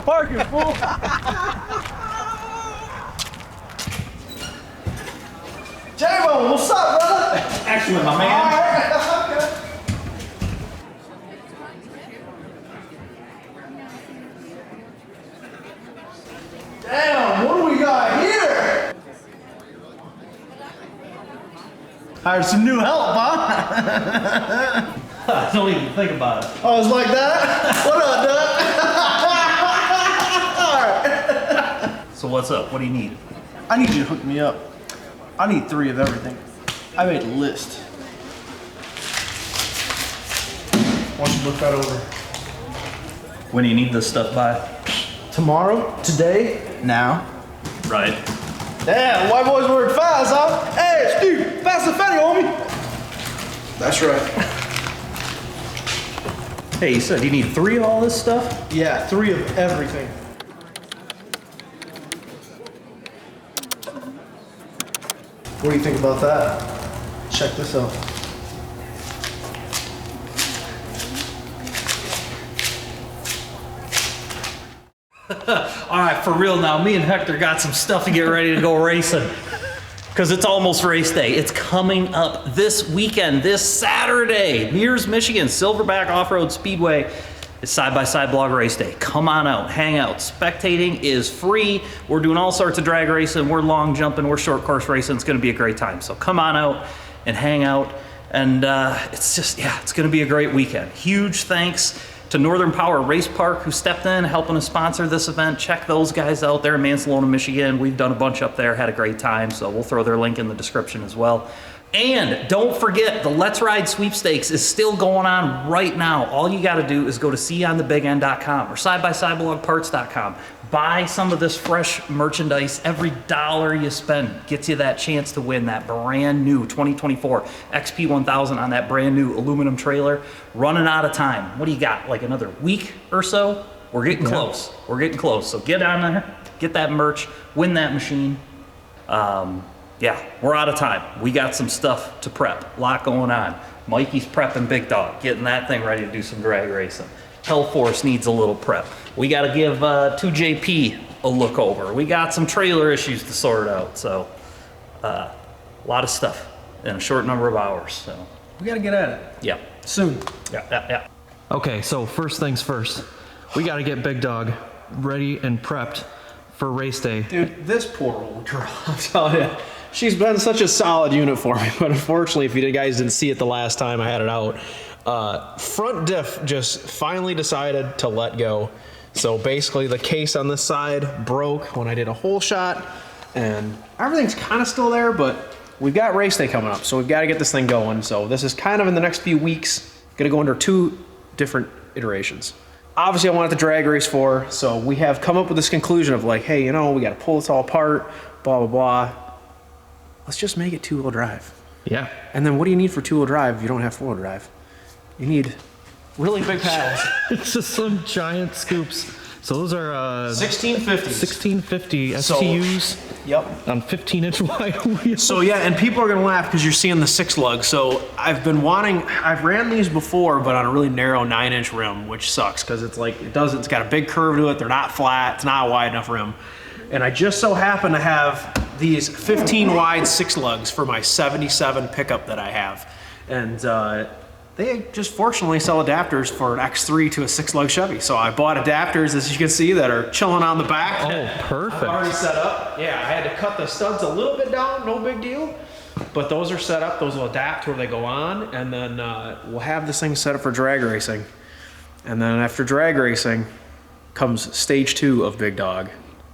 parking, fool. J-Bone, what's up, brother? Excellent, my man. All right. Okay. Damn, what do we got here? Hired some new help, huh? Don't even think about it. I was like that. What up, Doug? All right. So what's up? What do you need? I need you to hook me up. I need 3 of everything. I made a list. Why don't you look that over? When do you need this stuff by? Tomorrow? Today? Now? Right. Damn, white boys work fast, huh? Hey, Steve, fast and fatty, homie. That's right. Hey, you said you need 3 of all this stuff? Yeah, 3 of everything. What do you think about that? Check this out. All right, for real now, me and Hector got some stuff to get ready to go racing. Because it's almost race day. It's coming up this weekend, this Saturday. Mears, Michigan, Silverback Off-Road Speedway. It's SXSBlog Race Day. Come on out, hang out. Spectating is free. We're doing all sorts of drag racing. We're long jumping, we're short course racing. It's gonna be a great time. So come on out and hang out. And it's just, yeah, it's gonna be a great weekend. Huge thanks to Northern Power Race Park, who stepped in, helping us sponsor this event. Check those guys out there in Mansalona, Michigan. We've done a bunch up there, had a great time, so we'll throw their link in the description as well. And don't forget, the Let's Ride sweepstakes is still going on right now. All you gotta do is go to seeonthebigend.com or SXSBlogparts.com. Buy some of this fresh merchandise. Every dollar you spend gets you that chance to win that brand new 2024 XP1000 on that brand new aluminum trailer. Running out of time. What do you got, like another week or so? We're getting close. We're getting close. So get on there, get that merch, win that machine. Yeah, we're out of time. We got some stuff to prep. A lot going on. Mikey's prepping Big Dog, getting that thing ready to do some drag racing. Hellforce needs a little prep. We got to give 2JP a look over. We got some trailer issues to sort out. So a lot of stuff in a short number of hours. So We gotta get at it. yeah, Soon. yeah. Okay, so first things first, we got to get Big Dog ready and prepped for race day. Dude, this poor old girl, I'm telling you, she's been such a solid unit for me, but unfortunately, if you guys didn't see it the last time I had it out, front diff just finally decided to let go. So basically, the case on this side broke when I did a whole shot, and everything's kind of still there, but we've got race day coming up, so we've got to get this thing going. So this is kind of in the next few weeks, going to go under 2 different iterations. Obviously, I wanted to drag race for, so we have come up with this conclusion of like, hey, you know, we got to pull this all apart, blah, blah, blah. Let's just make it 2-wheel drive. Yeah. And then what do you need for 2-wheel drive if you don't have 4-wheel drive? You need really big paddles. It's just some giant scoops. So those are 1650s. 1650 So- STUs Yep. on 15-inch wide wheels. So yeah, and people are gonna laugh because you're seeing the 6 lug. So I've ran these before, but on a really narrow 9-inch rim, which sucks because it's like, it's got a big curve to it. They're not flat. It's not a wide enough rim. And I just so happen to have these 15 wide 6 lugs for my 77 pickup that I have. And they just fortunately sell adapters for an X3 to a 6-lug Chevy. So I bought adapters, as you can see, that are chilling on the back. Oh, perfect. I've already set up. Yeah, I had to cut the studs a little bit down, no big deal. But those are set up, those will adapt where they go on, and then we'll have this thing set up for drag racing. And then after drag racing comes stage 2 of Big Dog.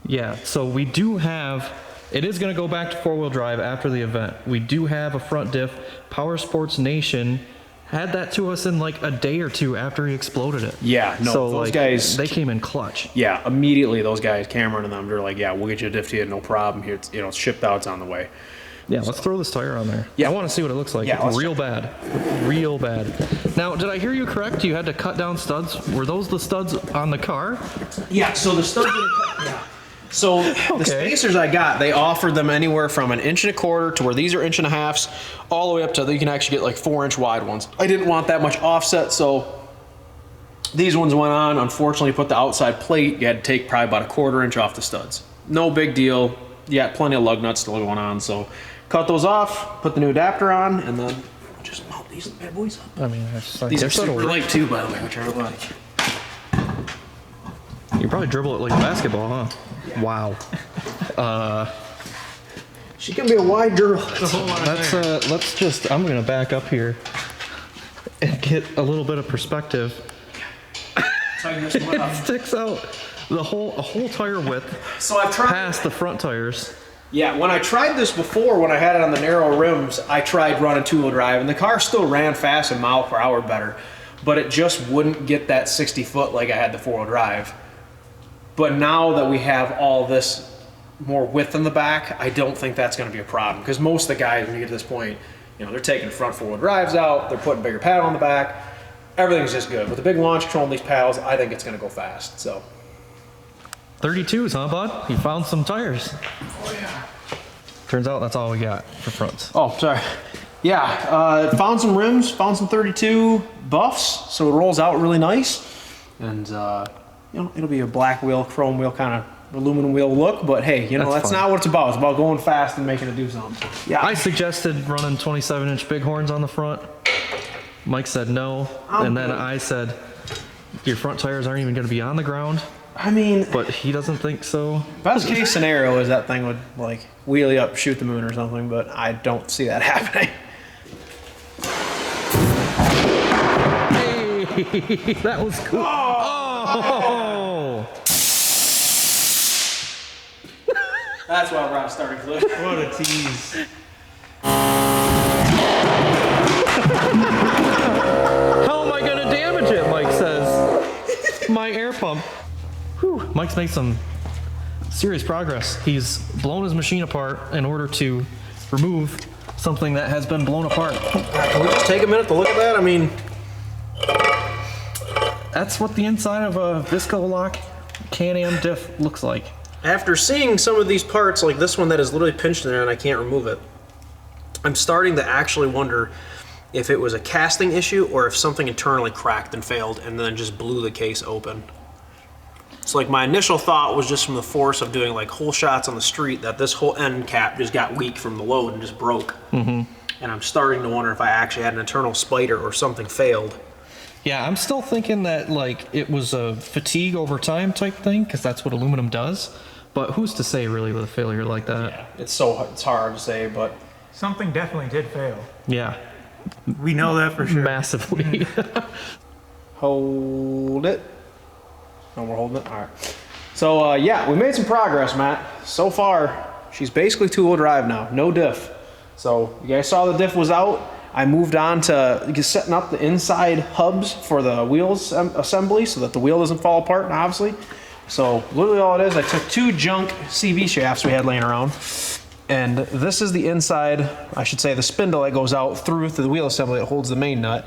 Yeah, so we do have, it is going to go back to 4-wheel drive after the event. We do have a front diff. Power Sports Nation had that to us in like a day or 2 after he exploded it. Yeah, no, so those like, guys, they came in clutch. yeah, immediately those guys, Cameron and them, they're like, yeah, we'll get you a diff to you, no problem. Here, it's, it's shipped out, it's on the way. Yeah, let's throw this tire on there. Yeah. I want to see what it looks like. Yeah, let's real bad. Real bad. Now, did I hear you correct? You had to cut down studs. Were those the studs on the car? Yeah, so the studs yeah. So the spacers I got, they offered them anywhere from 1.25 inches to where these are 1.5 inches, all the way up to you can actually get like 4-inch wide ones. I didn't want that much offset, so These ones went on. Unfortunately, put the outside plate. You had to take probably about a 1/4 inch off the studs. No big deal. You got plenty of lug nuts still going on. So cut those off, put the new adapter on, and then just mount these bad boys up. I mean, I These are guess that'll super work. light too, by the way, which I like. You probably dribble it like a basketball, huh? Yeah. Wow. She can be a wide girl. Let's just, I'm gonna back up here and get a little bit of perspective. It sticks out a whole tire width So I've tried. past the front tires. Yeah, when I tried this before, when I had it on the narrow rims, I tried running 2-wheel drive, and the car still ran fast and mile per hour better, but it just wouldn't get that 60 foot like I had the 4-wheel drive. But now that we have all this more width in the back, I don't think that's going to be a problem, because most of the guys, when you get to this point, you know, they're taking front 4-wheel drives out, they're putting bigger paddle on the back, everything's just good. With the big launch control on these paddles, I think it's going to go fast. So 32s, huh, bud? You found some tires. oh yeah. Turns out that's all we got for fronts. Oh, sorry. Yeah, found some rims, found some 32 buffs, so it rolls out really nice. And, you know, it'll be a black wheel, chrome wheel, kind of aluminum wheel look, but hey, you know, that's fun. not what it's about. It's about going fast and making it do something. Yeah. I suggested running 27-inch bighorns on the front. Mike said no, and then I said, your front tires aren't even going to be on the ground. I mean, But he doesn't think so. best case scenario is that thing would, like, wheelie up, shoot the moon or something, but I don't see that happening. Hey, that was cool. Oh! That's why we're on starting fluid. What a tease. How am I going to damage it, Mike says. My air pump. Whew. Mike's made some serious progress. He's blown his machine apart in order to remove something that has been blown apart. Can we just take a minute to look at that? I mean, That's what the inside of a Visco Lock Can-Am diff looks like. after seeing some of these parts, like this one that is literally pinched in there and I can't remove it, I'm starting to actually wonder if it was a casting issue or if something internally cracked and failed and then just blew the case open. So like my initial thought was just from the force of doing like whole shots on the street that this whole end cap just got weak from the load and just broke. And I'm starting to wonder if I actually had an internal spider or something failed. Yeah, I'm still thinking that like it was a fatigue over time type thing, because that's what aluminum does. But who's to say really with a failure like that? It's hard to say, but Something definitely did fail. Yeah, We know that for sure. massively. hold it. No, we're holding it. All right. So yeah, we made some progress, Matt. So far, she's basically 2-wheel drive now, no diff. So you guys saw the diff was out. I moved on to setting up the inside hubs for the wheels assembly so that the wheel doesn't fall apart, obviously. So literally all it is, I took 2 junk CV shafts we had laying around, and this is the inside, I should say the spindle that goes out through the wheel assembly that holds the main nut.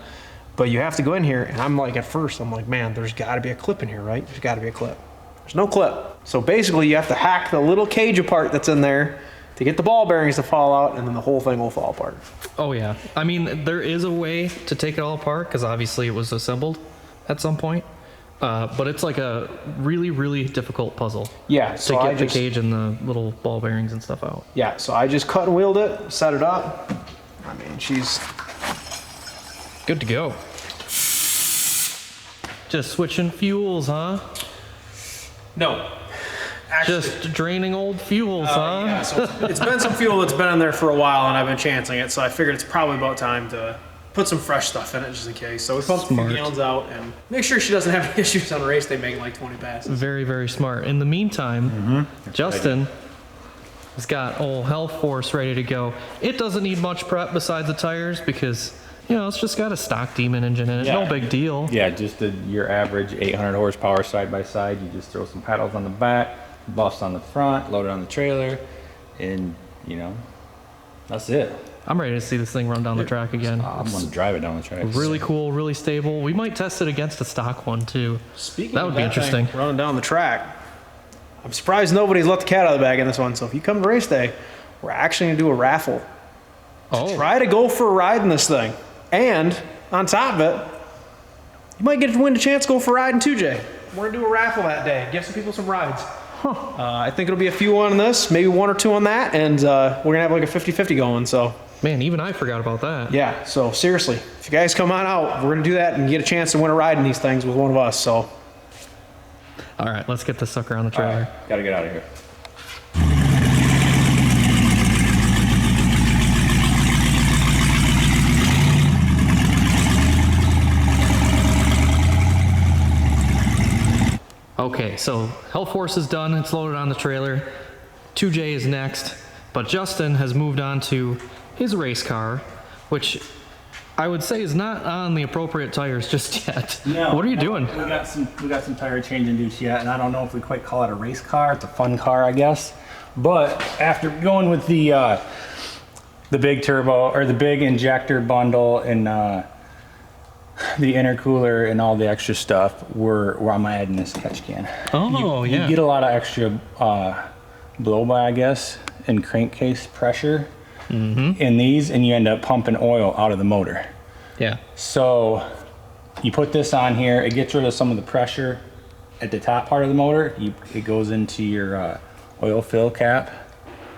But you have to go in here, and I'm like, at first, I'm like, man, there's gotta be a clip in here, right? There's gotta be a clip. There's no clip. So basically you have to hack the little cage apart that's in there to get the ball bearings to fall out, and then the whole thing will fall apart. Oh yeah, I mean there is a way to take it all apart because obviously it was assembled at some point, but it's like a really really difficult puzzle. Yeah, to so get I the just, cage and the little ball bearings and stuff out. yeah, so I just cut and wheeled it, set it up. I mean, she's, Good to go. Just switching fuels, huh? no. Actually, Just draining old fuels, huh? yeah, so it's been some fuel that's been in there for a while, and I've been chancing it, so I figured it's probably about time to put some fresh stuff in it just in case. So we pumped a few Smart. gallons out and make sure she doesn't have any issues on race day making like 20 passes. Very very smart. In the meantime, Justin has got old Health Force ready to go. It doesn't need much prep besides the tires because you know it's just got a stock Demon engine in it. No Yeah. big deal. Yeah, just your average 800 horsepower side by side. You just throw some paddles on the back, buffs on the front, load it on the trailer, and you know, that's it. I'm ready to see this thing run down the track again. I'm gonna drive it down the track. Really cool, really stable. We might test it against a stock one too. Speaking That of would be interesting. thing running down the track, I'm surprised nobody's let the cat out of the bag in this one. So if you come to race day, we're actually gonna do a raffle. Oh, Try to go for a ride in this thing, and on top of it, you might get to win a chance to go for a ride in 2J. We're gonna do a raffle that day. Give some people some rides. I think it'll be a few on this, maybe 1 or 2 on that, and we're gonna have like a 50-50 going. So Man, even I forgot about that. yeah, so seriously, if you guys come on out, we're gonna do that and get a chance to win a ride in these things with one of us. So All right, let's get this sucker on the All trailer. right, gotta get out of here. Okay, so Health Force is done. It's loaded on the trailer. 2J is next, but Justin has moved on to his race car, which I would say is not on the appropriate tires just yet. No, What are you doing? We got some tire changing dudes yet, and I don't know if we quite call it a race car. It's a fun car, I guess. But after going with the big turbo or the big injector bundle and the intercooler and all the extra stuff, I'm adding this catch can. Oh, yeah. You get a lot of extra blow by, I guess, and crankcase pressure in these, and you end up pumping oil out of the motor. Yeah. So you put this on here, it gets rid of some of the pressure at the top part of the motor. It goes into your oil fill cap,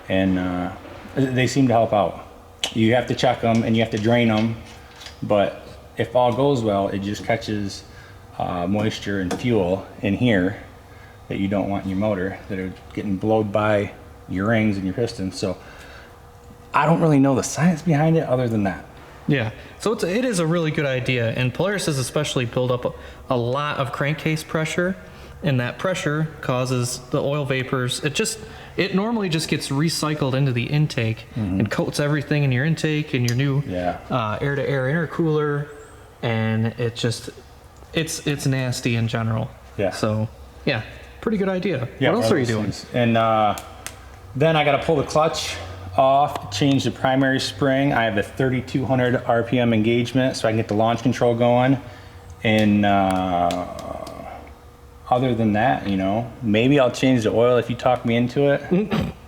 and they seem to help out. You have to check them and you have to drain them, but if all goes well, it just catches moisture and fuel in here that you don't want in your motor that are getting blowed by your rings and your pistons. So I don't really know the science behind it other than that. Yeah, so it is a really good idea, and Polaris has especially built up a lot of crankcase pressure, and that pressure causes the oil vapors. It normally just gets recycled into the intake and coats everything in your intake and your new air-to-air intercooler, and it's nasty in general. Yeah. So yeah, pretty good idea. Yeah, what else are you doing? things. And then I got to pull the clutch off, change the primary spring. I have the 3200 RPM engagement, so I can get the launch control going. And other than that, maybe I'll change the oil if you talk me into it.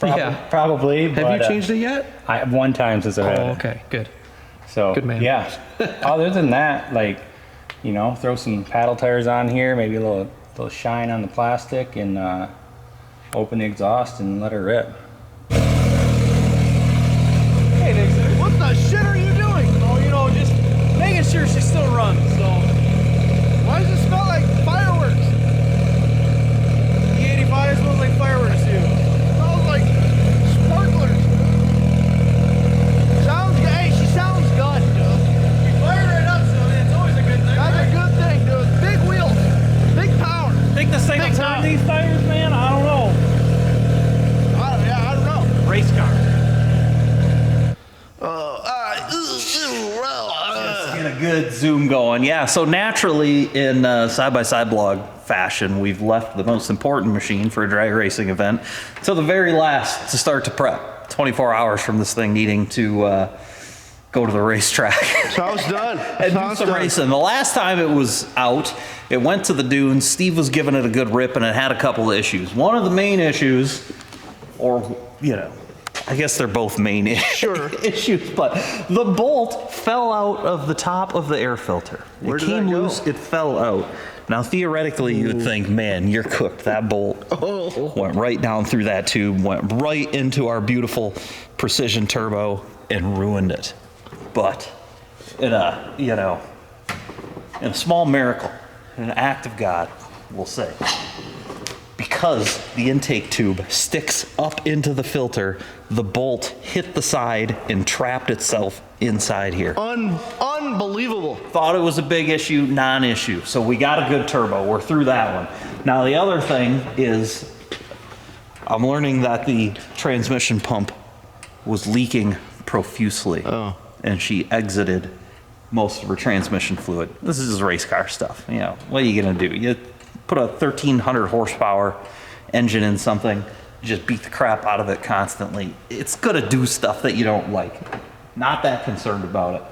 Yeah. Probably. Have you changed it yet? I have one time since I've had Oh, it. okay, good. So Good man. yeah. Other than that, throw some paddle tires on here, maybe a little shine on the plastic, and open the exhaust and let her rip. Hey, Nixon, what the shit are you doing? Oh, just making sure she still runs, so. Why does it smell like fireworks? The 85 smells like fireworks, too. It smells like sparklers. Sounds good. Hey, she sounds good, dude. You fire it up, so it's always a good thing. That's a good thing, dude. Big wheels, big power. Think this thing will Big turn time. these tires, man? I don't know. I don't know. Race car. Get a good zoom going. Yeah, so naturally in side-by-side blog fashion, we've left the most important machine for a drag racing event till the very last to start to prep. 24 hours from this thing needing to go to the racetrack. Sounds done. And do some racing. The last time it was out, it went to the dunes. Steve was giving it a good rip, and it had a couple of issues. One of the main issues, or, I guess they're both main issues, but the bolt fell out of the top of the air filter. Where It did came that go? loose, it fell out. Now, theoretically, you would think, man, you're cooked. That bolt went right down through that tube, went right into our beautiful precision turbo, and ruined it. But in a small miracle, in an act of God, we'll say, because the intake tube sticks up into the filter, the bolt hit the side and trapped itself inside here. Unbelievable. Thought it was a big issue, non-issue. So we got a good turbo. We're through that one. Now the other thing is I'm learning that the transmission pump was leaking profusely. Oh. And she exited most of her transmission fluid. This is race car stuff. What are you going to do? You put a 1,300 horsepower engine in something, just beat the crap out of it constantly. It's going to do stuff that you don't like. Not that concerned about it.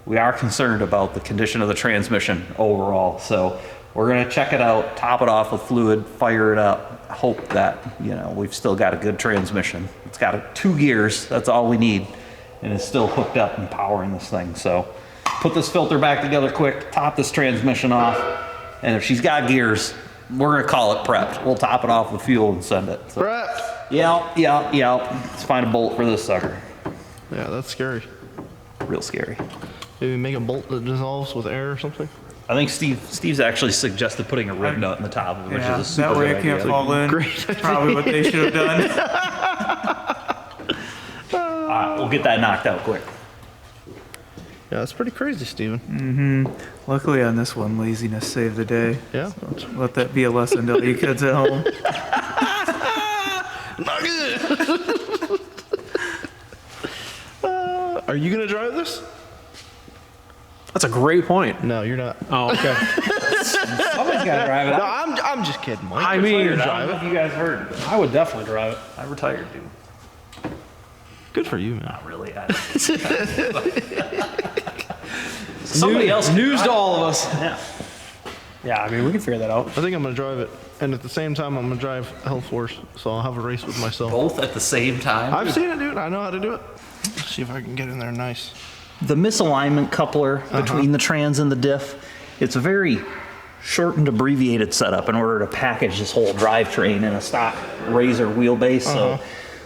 We are concerned about the condition of the transmission overall. So we're going to check it out, top it off with fluid, fire it up, hope that, we've still got a good transmission. It's got 2 gears. That's all we need. And it's still hooked up and powering this thing. So put this filter back together quick, top this transmission off, and if she's got gears, we're gonna call it prepped. We'll top it off with fuel and send it. So, Prepped. yep. Let's find a bolt for this sucker. Yeah, that's scary. Real scary. Maybe make a bolt that dissolves with air or something. I think Steve's actually suggested putting a rib nut in the top of it, which is a super that way good it can't idea. fall in. Great. Probably what they should have done. We'll get that knocked out quick. Yeah, that's pretty crazy, Steven. Luckily on this one, laziness saved the day. Yeah. Let that be a lesson to all you kids at home. Not good. Are you gonna drive this? That's a great point. No, you're not. Oh, okay. Somebody's got to drive it No, out. I'm just kidding, Mike. I mean, I don't know if you guys heard. I would definitely drive it. I retired, dude. Good for you, man. Not really. Somebody else. News to all of us. Yeah. Yeah, I mean, we can figure that out. I think I'm gonna drive it, and at the same time, I'm gonna drive Hell Force, so I'll have a race with myself. Both at the same time. I've seen it, dude. I know how to do it. Let's see if I can get in there nice. The misalignment coupler between the trans and the diff, it's a very shortened, abbreviated setup in order to package this whole drivetrain in a stock Razor wheelbase. So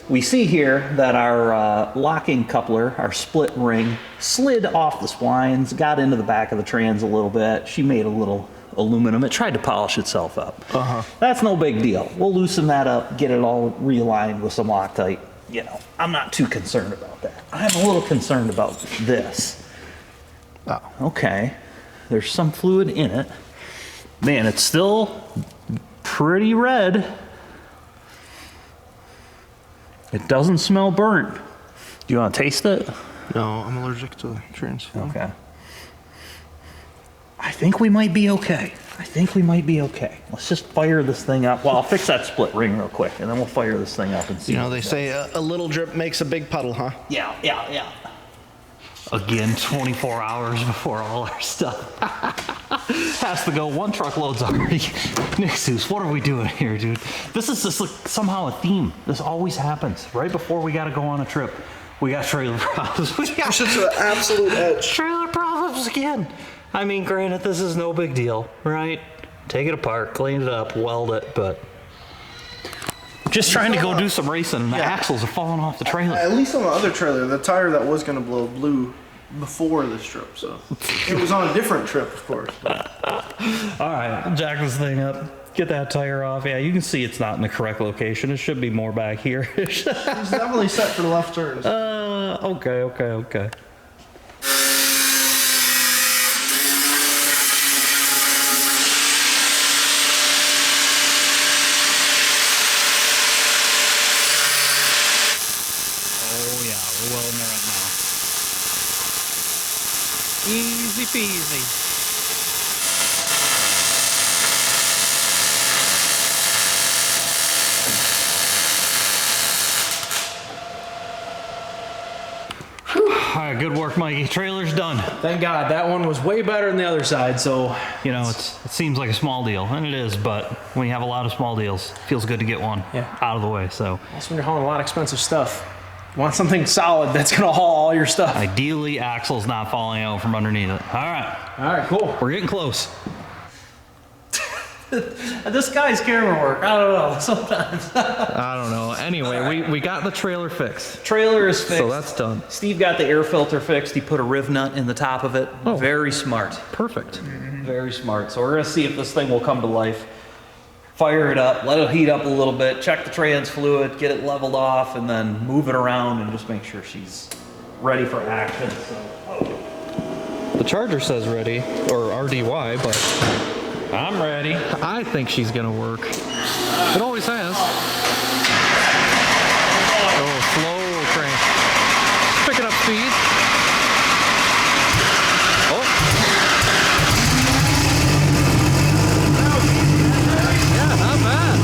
we see here that our locking coupler, our split ring, slid off the splines, got into the back of the trans a little bit. She made a little aluminum. It tried to polish itself up. That's no big deal. We'll loosen that up, get it all realigned with some Loctite. You know, I'm not too concerned about that. I'm a little concerned about this. Oh. Okay, there's some fluid in it. Man, it's still pretty red. It doesn't smell burnt. Do you want to taste it? No, I'm allergic to trans. Okay. I think we might be okay. Let's just fire this thing up. Well, I'll fix that split ring real quick, and then we'll fire this thing up and see. You know, what they it say a little drip makes a big puddle, huh? does. Yeah. Again, 24 hours before all our stuff has to go. One truckload's already. Nick Seuss, what are we doing here, dude? This is just like somehow a theme. This always happens. Right before we got to go on a trip, we got trailer problems. We got Push it to the absolute edge. trailer problems again. I mean, granted, this is no big deal, right? Take it apart, clean it up, weld it, but just trying to go do some racing, and the axles are falling off the trailer. At least on the other trailer, the tire that was going to blow blew before this trip, so it was on a different trip, of course. All right, jack this thing up, get that tire off. Yeah, you can see it's not in the correct location. It should be more back here. It's definitely set for the left turns. Okay. Oh yeah, we're welding her up now. Easy peasy. All right, good work, Mikey. Trailer's done. Thank God, that one was way better than the other side, so You know, it seems like a small deal, and it is, but when you have a lot of small deals, it feels good to get one out of the way. So that's when you're hauling a lot of expensive stuff. You want something solid that's gonna haul all your stuff. ideally, axle's not falling out from underneath it. All right, All right, cool. we're getting close. This guy's camera work, I don't know, sometimes. I don't know. Anyway, we got the trailer fixed. Trailer is fixed. So that's done. Steve got the air filter fixed. He put a riv nut in the top of it. Oh. Very smart. Perfect. Very smart. So we're gonna see if this thing will come to life. Fire it up, let it heat up a little bit, check the trans fluid, get it leveled off, and then move it around and just make sure she's ready for action. So, The charger says ready, or RDY, but I'm ready. I think she's gonna work. It always has. Oh, slow crank. Picking up speed. Oh. Yeah, not bad.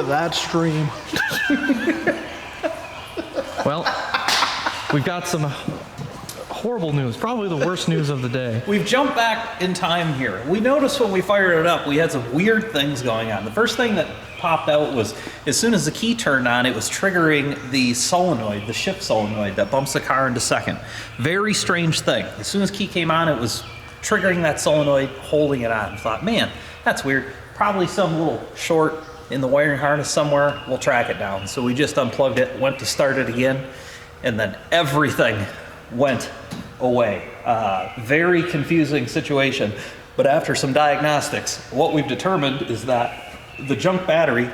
of that stream. Well, we've got some horrible news, probably the worst news of the day. We've jumped back in time here. We noticed when we fired it up, we had some weird things going on. The first thing that popped out was, as soon as the key turned on, it was triggering the solenoid, the shift solenoid that bumps the car into second. Very strange thing. As soon as key came on, it was triggering that solenoid, holding it on. I thought, man, that's weird. Probably some little short in the wiring harness somewhere. We'll track it down. So we just unplugged it, went to start it again, and then everything went away. Very confusing situation. But after some diagnostics, what we've determined is that the junk battery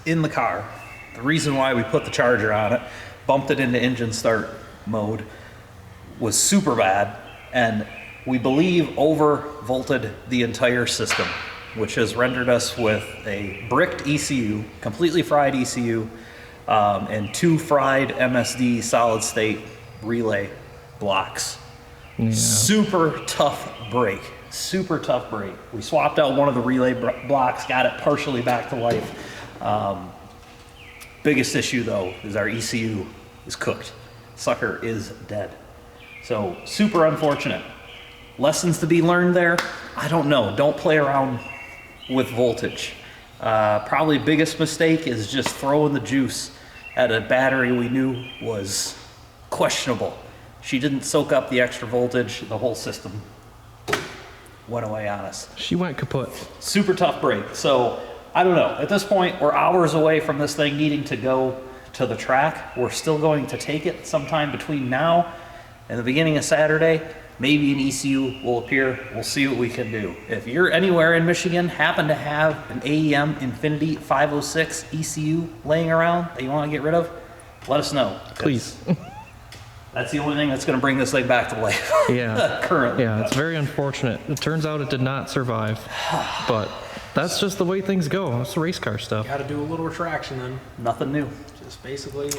in the car, the reason why we put the charger on it, bumped it into engine start mode, was super bad, and we believe overvolted the entire system, which has rendered us with a bricked ECU, completely fried ECU, and 2 fried MSD solid state relay blocks. Yeah. Super tough break. Super tough break. We swapped out one of the relay blocks, got it partially back to life. Biggest issue though is our ECU is cooked. Sucker is dead. So super unfortunate. Lessons to be learned there? I don't know. Don't play around with voltage. Probably biggest mistake is just throwing the juice at a battery we knew was questionable. She didn't soak up the extra voltage. The whole system went away on us. She went kaput. Super tough break. So I don't know. At this point, we're hours away from this thing needing to go to the track. We're still going to take it sometime between now and the beginning of Saturday. Maybe an ECU will appear. We'll see what we can do. If you're anywhere in Michigan, happen to have an AEM Infinity 506 ECU laying around that you want to get rid of, let us know. Please. That's the only thing that's going to bring this thing back to life. Yeah. Currently. Yeah, it's very unfortunate. It turns out it did not survive, but that's just the way things go. It's race car stuff. Got to do a little retraction then. Nothing new. Just basically,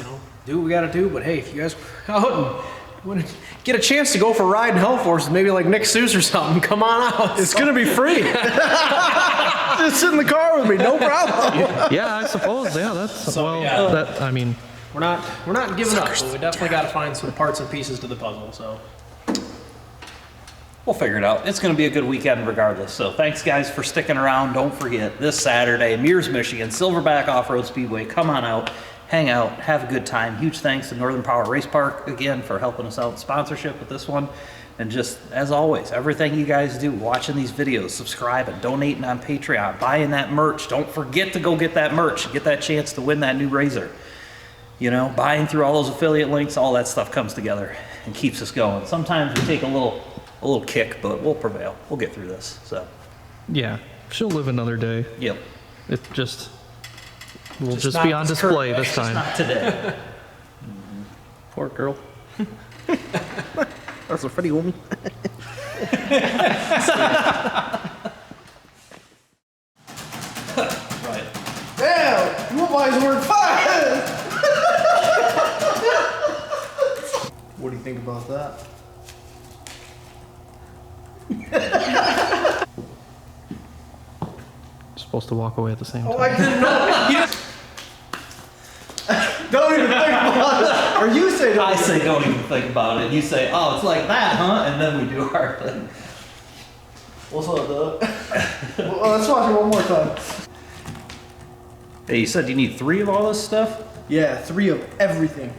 do what we got to do. But hey, if you guys out and want to get a chance to go for a ride in Hellforce, maybe like Nick Seuss or something, come on out. It's going to be free. Just sit in the car with me, no problem. Yeah, I suppose. Yeah, that's that. I mean, We're not giving up, but we definitely got to find some parts and pieces to the puzzle. So We'll figure it out. It's going to be a good weekend regardless. So thanks, guys, for sticking around. Don't forget, this Saturday, Mears, Michigan, Silverback Off-Road Speedway. Come on out, hang out, have a good time. Huge thanks to Northern Power Race Park, again, for helping us out in sponsorship with this one. And just, as always, everything you guys do, watching these videos, subscribing, donating on Patreon, buying that merch. Don't forget to go get that merch. Get that chance to win that new Razor. Buying through all those affiliate links, all that stuff comes together and keeps us going. Sometimes we take a little kick, but we'll prevail. We'll get through this. So, yeah, she'll live another day. yep. It just will just be on display this time. Not today. poor girl. That's a pretty woman. Right. Damn, you guys were fast. What do you think about that? Supposed to walk away at the same time. Oh, I didn't know. Don't even think about it. Or you say don't. I say don't even think about it. You say, oh, it's like that, huh? And then we do our thing. What's up, Doug? Well, let's watch it one more time. Hey, you said you need 3 of all this stuff? Yeah, 3 of everything.